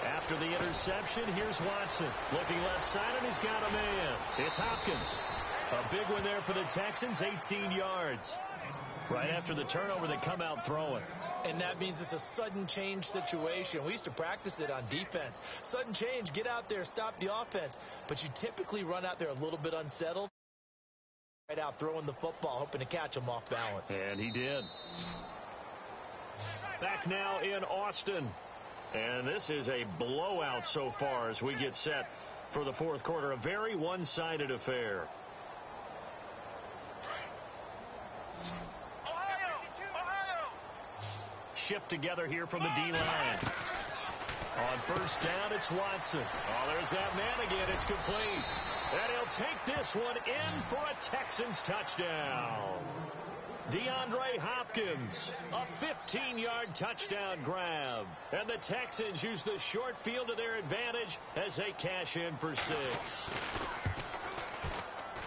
After the interception, here's Watson. Looking left side, and he's got a man. It's Hopkins. A big one there for the Texans, 18 yards. Right after the turnover, they come out throwing.
And that means it's a sudden change situation. We used to practice it on defense. Sudden change, get out there, stop the offense. But you typically run out there a little bit unsettled. Right out throwing the football, hoping to catch him off balance.
And he did. Back now in Austin. And this is a blowout so far as we get set for the fourth quarter. A very one-sided affair. shift together here from the D-line. On first down, it's Watson. Oh, there's that man again. It's complete. And he'll take this one in for a Texans touchdown. DeAndre Hopkins, a 15-yard touchdown grab. And the Texans use the short field to their advantage as they cash in for 6.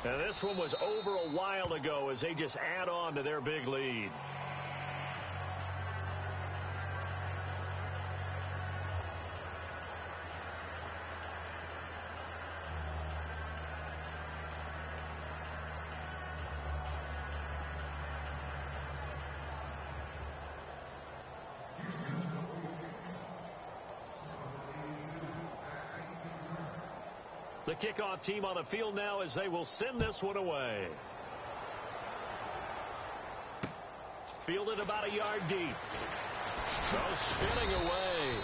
And this one was over a while ago as they just add on to their big lead. The kickoff team on the field now as they will send this one away. Fielded about a yard deep. So spinning away.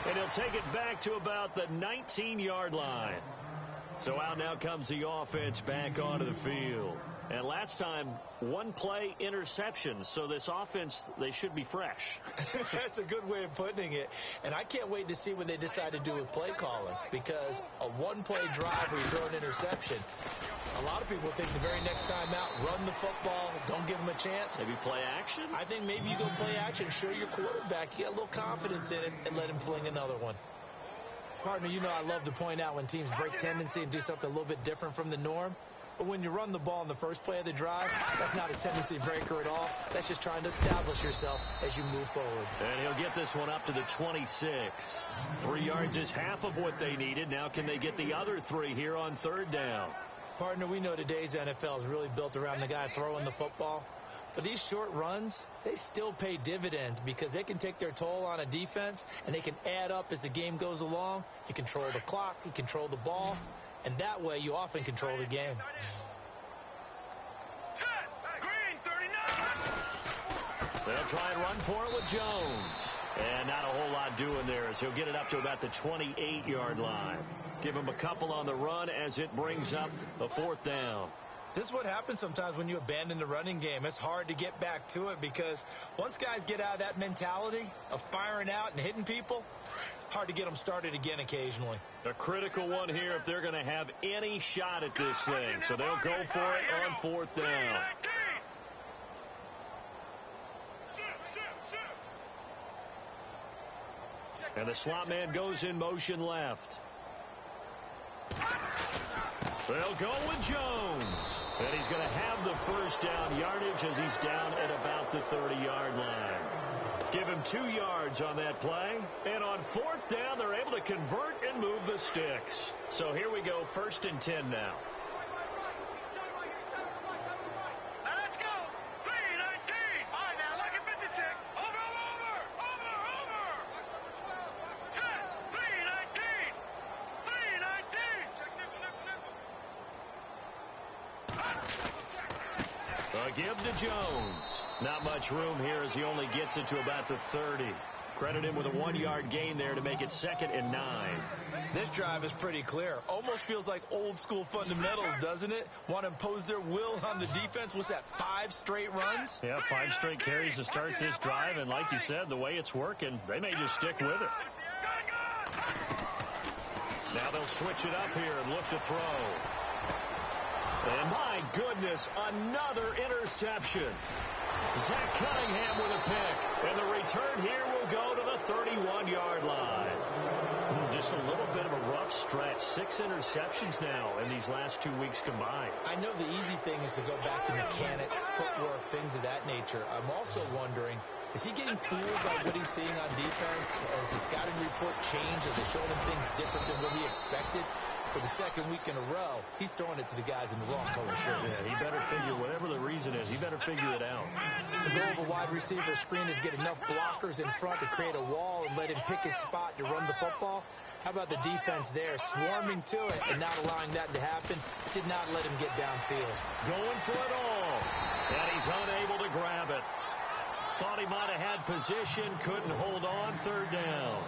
And he'll take it back to about the 19-yard line. So out now comes the offense back onto the field. And last time, one play interceptions. So this offense, they should be fresh.
That's a good way of putting it. And I can't wait to see what they decide to do with play calling. Because a one-play drive where you throw an interception, a lot of people think the very next time out, run the football, don't give them a chance.
Maybe play action?
I think maybe you go play action, show your quarterback, you get a little confidence in it, and let him fling another one. Partner, you know I love to point out when teams break tendency and do something a little bit different from the norm. But when you run the ball in the first play of the drive, that's not a tendency breaker at all. That's just trying to establish yourself as you move forward.
And he'll get this one up to the 26. 3 yards is half of what they needed. Now can they get the other 3 here on third down?
Partner, we know today's NFL is really built around the guy throwing the football. But these short runs, they still pay dividends because they can take their toll on a defense, and they can add up as the game goes along. You control the clock, you control the ball. And that way, you often control the game.
Green, 39.
They'll try and run for it with Jones. And not a whole lot doing there as he'll get it up to about the 28-yard line. Give him a couple on the run as it brings up a 4th down.
This is what happens sometimes when you abandon the running game. It's hard to get back to it because once guys get out of that mentality of firing out and hitting people, hard to get them started again occasionally.
A critical one here if they're going to have any shot at this thing. So they'll go for it on 4th down. And the slot man goes in motion left. They'll go with Jones. And he's going to have the first down yardage as he's down at about the 30-yard line. Give him 2 yards on that play. And on 4th down, they're able to convert and move the sticks. So here we go, 1st and 10 now.
Now let's go. 3-19. All right, now look at 56. Over. Set. 3-19. 3-19.
Give to Jones. Not much room here as he only gets it to about the 30. Credit him with a 1-yard gain there to make it 2nd and 9.
This drive is pretty clear. Almost feels like old school fundamentals, doesn't it? Want to impose their will on the defense. What's that, 5 straight runs?
Yeah, 5 straight carries to start this drive. And like you said, the way it's working, they may just stick with it. Now they'll switch it up here and look to throw. And my goodness, another interception. Zach Cunningham with a pick. And the return here will go to the 31-yard line. Just a little bit of a rough stretch. 6 interceptions now in these last 2 weeks combined.
I know the easy thing is to go back to mechanics, footwork, things of that nature. I'm also wondering, is he getting fooled by what he's seeing on defense? Has the scouting report changed? Has it shown him things different than what he expected? For the 2nd week in a row, he's throwing it to the guys in the wrong color shirts.
Yeah, he better figure, whatever the reason is, he better figure it out.
The goal of a wide receiver screen is get enough blockers in front to create a wall and let him pick his spot to run the football. How about the defense there, swarming to it and not allowing that to happen? Did not let him get downfield.
Going for it all, and he's unable to grab it. Thought he might have had position, couldn't hold on, 3rd down.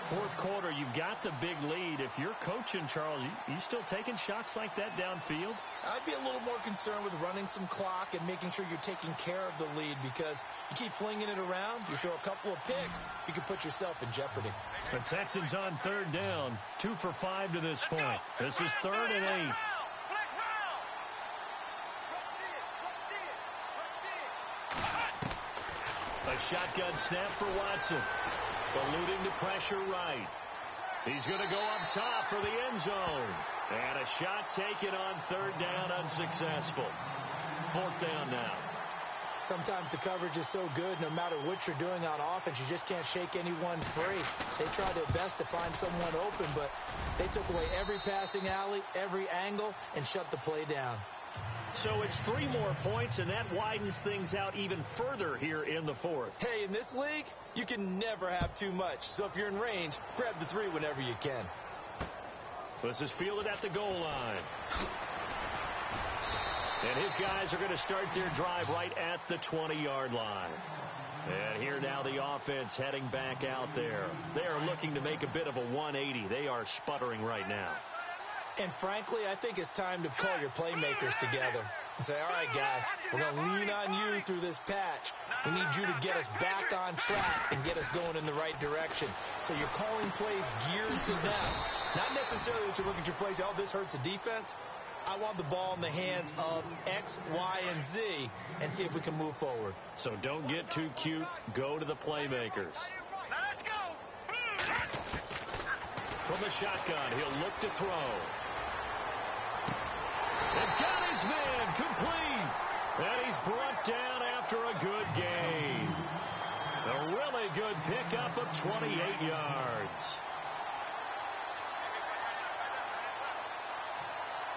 Fourth quarter, you've got the big lead. If you're coaching, Charles, you still taking shots like that downfield?
I'd be a little more concerned with running some clock and making sure you're taking care of the lead, because you keep flinging it around, you throw a couple of picks, you can put yourself in jeopardy.
The Texans on third down, 2 for 5 to this point. This is 3rd and 8. A shotgun snap for Watson. Alluding to pressure right. He's going to go up top for the end zone. And a shot taken on 3rd down, unsuccessful. 4th down now.
Sometimes the coverage is so good, no matter what you're doing on offense, you just can't shake anyone free. They try their best to find someone open, but they took away every passing alley, every angle, and shut the play down.
So it's 3 more points, and that widens things out even further here in the 4th.
Hey, in this league, you can never have too much. So if you're in range, grab the 3 whenever you can.
This is fielded at the goal line. And his guys are going to start their drive right at the 20-yard line. And here now the offense heading back out there. They are looking to make a bit of a 180. They are sputtering right now.
And frankly, I think it's time to call your playmakers together and say, all right, guys, we're going to lean on you through this patch. We need you to get us back on track and get us going in the right direction. So you're calling plays geared to them. Not necessarily that you look at your plays, oh, this hurts the defense. I want the ball in the hands of X, Y, and Z and see if we can move forward.
So don't get too cute. Go to the playmakers.
Let's go.
From the shotgun, he'll look to throw. They've got his man complete. And he's brought down after a good gain. A really good pickup of 28 yards.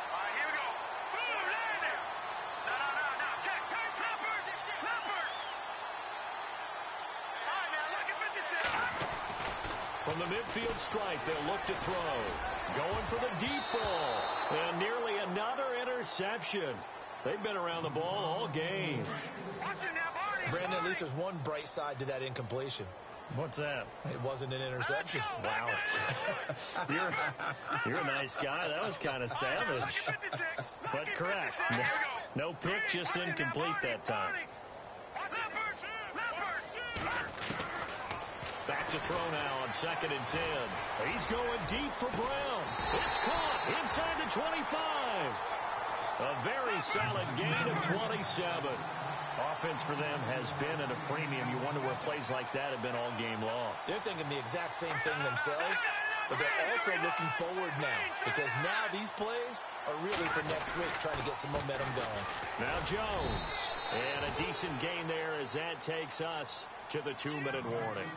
All right, here we go. Boom, land there. No. Check. Leopard. All right, now, look at 56.
From the midfield stripe, they'll look to throw. Going for the deep ball. And nearly another interception. They've been around the ball all game.
Watch it now, Barney.
Brandon, at least there's one bright side to that incompletion.
What's that?
It wasn't an interception.
Wow. You're a nice guy. That was kind of savage. But correct. No pick, just incomplete that time. Back to throw now on 2nd and 10. He's going deep for Brown. It's caught inside the 25. A very solid gain of 27. Offense for them has been at a premium. You wonder where plays like that have been all game long.
They're thinking the exact same thing themselves, but they're also looking forward now, because now these plays are really for next week, trying to get some momentum going.
Now Jones. And a decent gain there as that takes us to the 2-minute warning.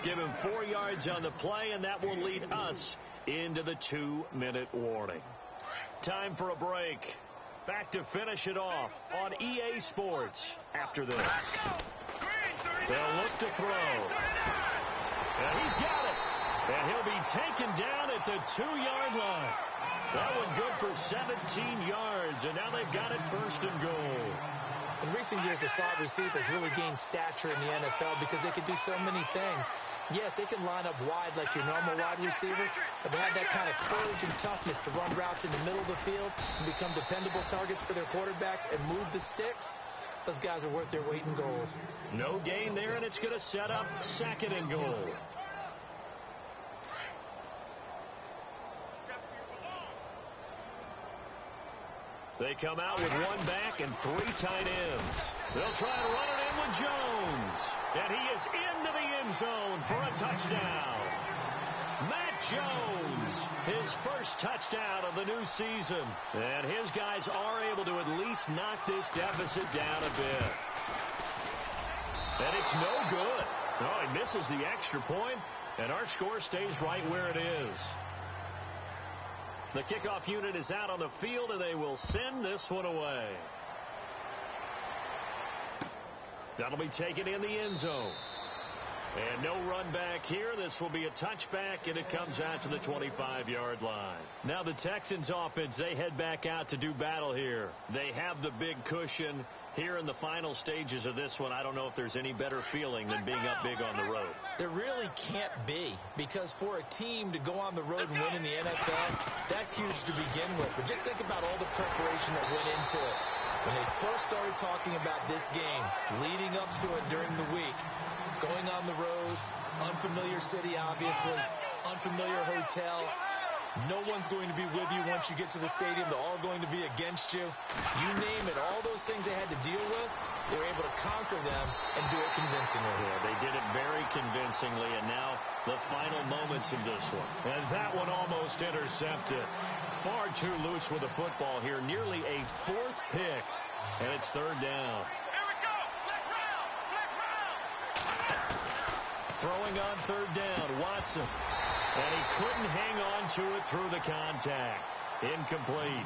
Give him 4 yards on the play, and that will lead us into the 2-minute warning. Time for a break. Back to finish it off on EA Sports after this. They'll look to throw. And he's got it. And he'll be taken down at the 2-yard line. That one good for 17 yards, and now they've got it 1st and goal.
In recent years, the slot receivers really gained stature in the NFL because they can do so many things. Yes, they can line up wide like your normal wide receiver, but they have that kind of courage and toughness to run routes in the middle of the field and become dependable targets for their quarterbacks and move the sticks. Those guys are worth their weight in gold.
No gain there, and it's going to set up 2nd and goal. They come out with 1 back and 3 tight ends. They'll try to run it in with Jones. And he is into the end zone for a touchdown. Matt Jones, his first touchdown of the new season. And his guys are able to at least knock this deficit down a bit. And it's no good. No, he misses the extra point, and our score stays right where it is. The kickoff unit is out on the field, and they will send this one away. That'll be taken in the end zone. And no run back here. This will be a touchback, and it comes out to the 25-yard line. Now the Texans offense, they head back out to do battle here. They have the big cushion, Here in the final stages of this one, I don't know if there's any better feeling than being up big on the road.
There really can't be, because for a team to go on the road and win in the NFL, that's huge to begin with. But just think about all the preparation that went into it. When they first started talking about this game, leading up to it during the week, going on the road, unfamiliar city, obviously, unfamiliar hotel. No one's going to be with you once you get to the stadium. They're all going to be against you. You name it, all those things they had to deal with, they were able to conquer them and do it convincingly.
Yeah, they did it very convincingly, and now the final moments of this one. And that one almost intercepted. Far too loose with the football here. Nearly a fourth pick, and it's third down.
Here we go. Let's round.
Throwing on third down, Watson. And he couldn't hang on to it through the contact. Incomplete.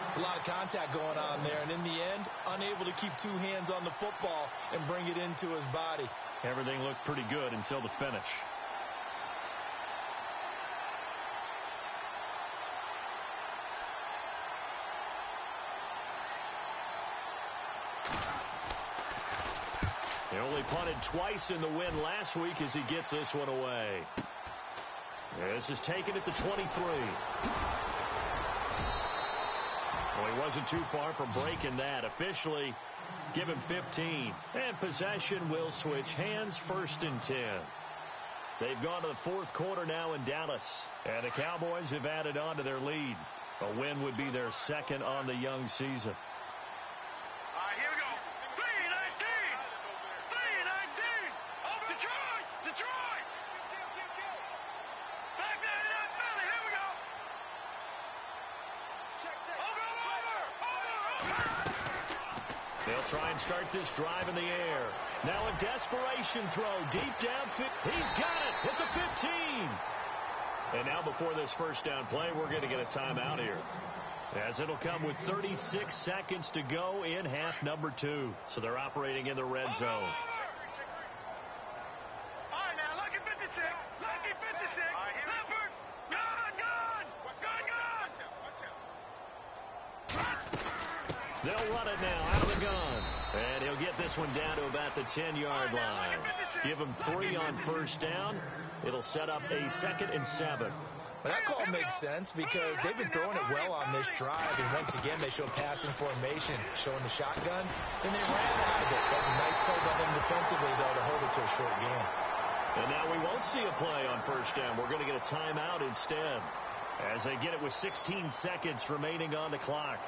It's a lot of contact going on there, and in the end, unable to keep two hands on the football and bring it into his body.
Everything looked pretty good until the finish. He only punted twice in the win last week as he gets this one away. This is taken at the 23. Well, he wasn't too far from breaking that. Officially, give him 15. And possession will switch hands, 1st and 10. They've gone to the fourth quarter now in Dallas. And the Cowboys have added on to their lead. A win would be their second on the young season.
All right, here we go. 3-19. 3-19. Over Detroit. Detroit. Back there in that Philly. Here we go. Over.
They'll try and start this drive in the air. Now a desperation throw deep downfield. He's got it at the 15. And now before this first down play, we're going to get a timeout here, as it'll come with 36 seconds to go in half number 2. So they're operating in the red zone.
All right, now, lucky 56. Lucky 56. Leopard. Gun.
They'll run it now out of the gun. And he'll get this one down to about the 10-yard line. Give him 3 on first down. It'll set up a 2nd and 7.
Well, that call makes sense because they've been throwing it well on this drive, and once again they show passing formation, showing the shotgun, and they ran out of it. That's a nice play by them defensively, though, to hold it to a short game.
And now we won't see a play on first down. We're going to get a timeout instead, as they get it with 16 seconds remaining on the clock.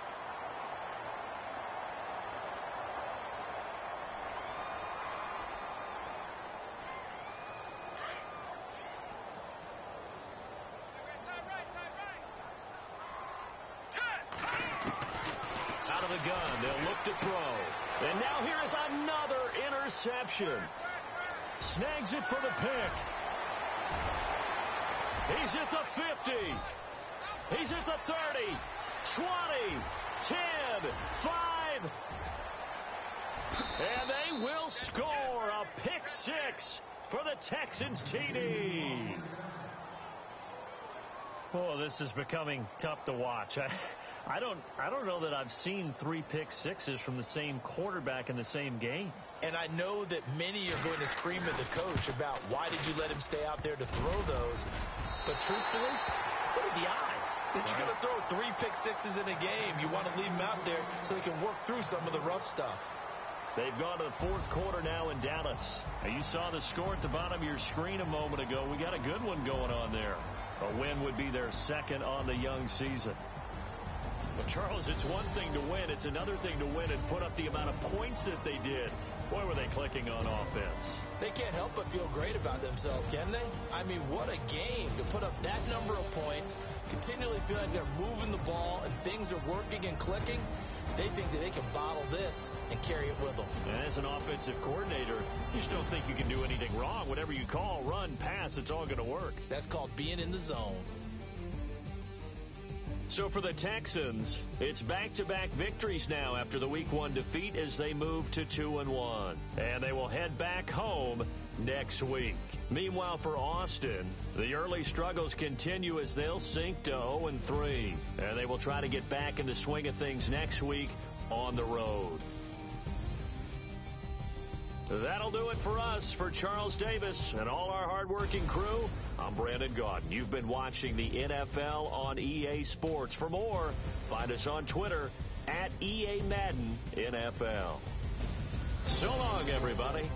To throw. And now here is another interception. Snags it for the pick. He's at the 50. He's at the 30. 20. 10. 5. And they will score a pick 6 for the Texans TD. Oh, this is becoming tough to watch. I don't know that I've seen 3 pick sixes from the same quarterback in the same game.
And I know that many are going to scream at the coach about why did you let him stay out there to throw those. But truthfully, what are the odds that you're going to throw 3 pick sixes in a game? You want to leave them out there so they can work through some of the rough stuff.
They've gone to the fourth quarter now in Dallas. Now, you saw the score at the bottom of your screen a moment ago. We got a good one going on there. A win would be their second on the young season. But, Charles, it's one thing to win. It's another thing to win and put up the amount of points that they did. Boy, were they clicking on offense.
They can't help but feel great about themselves, can they? I mean, what a game to put up that number of points, continually feel like they're moving the ball and things are working and clicking. They think that they can bottle this and carry it with them.
And as an offensive coordinator, you just don't think you can do anything wrong. Whatever you call, run, pass, it's all going to work.
That's called being in the zone.
So for the Texans, it's back-to-back victories now after the Week 1 defeat as they move to 2-1. And they will head back home next week. Meanwhile, for Austin, the early struggles continue as they'll sink to 0-3. And they will try to get back in the swing of things next week on the road. That'll do it for us. For Charles Davis and all our hardworking crew, I'm Brandon Gaudin. You've been watching the NFL on EA Sports. For more, find us on Twitter at EA Madden NFL. So long, everybody.